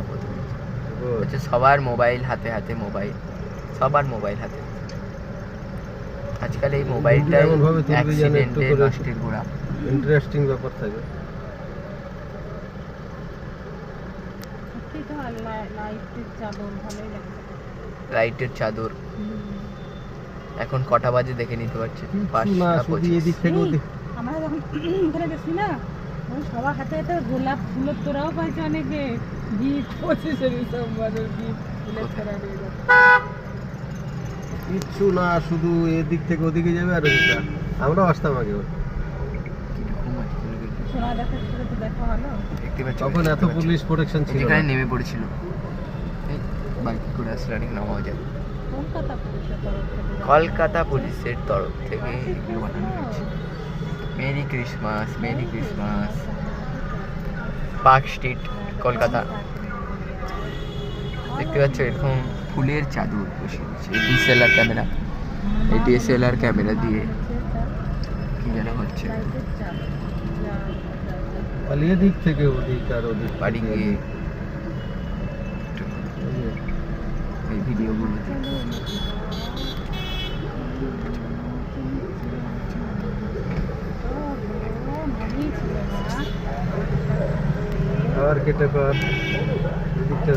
আপাতত হচ্ছে সবার মোবাইল হাতে হাতে, মোবাইল সবার মোবাইল হাতে। আজকাল এই মোবাইলটাই অ্যাক্সিডেন্টে নষ্টের গোড়া। ইন্টারেস্টিং ব্যাপার থাকে। লাইটের চাদর এখন কটা বাজে দেখে নিতে পারছি। এদিক থেকে ওদিক আমরা যখন এখানে গেছি না, ওই সবার হাতে হাতে গোলাপ ফুলের তোরাও পাইছে অনেকে, গিফট 25 ডিসেম্বরের গিফট ফুলের তোরা নিয়ে যাচ্ছে। কিচ্ছু না, শুধু এদিক থেকে ওদিকে যাবে আর ওদিকে। আমরা আসতাম আগে সোনা দেখার সাথে তো দেখা হলো। দেখতে পাচ্ছি তখন এত পুলিশ প্রোটেকশন ছিল। এখানে নেমে পড়েছিল, বাইকে করে আসলে অনেক নামাও যায়। কলকাতা পুলিশের তরফ থেকে এগুলো বানানো হয়েছে। Merry Christmas, merry Christmas. Park street, Kolkata. দেখতে পাচ্ছ এরকম ফুলের চাদর বসে দিচ্ছে। ডিএসএলআর ক্যামেরা, এই ডিএসএলআর ক্যামেরা দিয়ে কি যেন হচ্ছে। খালি এদিক থেকে ওদিক আর ওদিক বাড়ি গিয়ে এই ভিডিওগুলো আর কেটে কর এদিকটা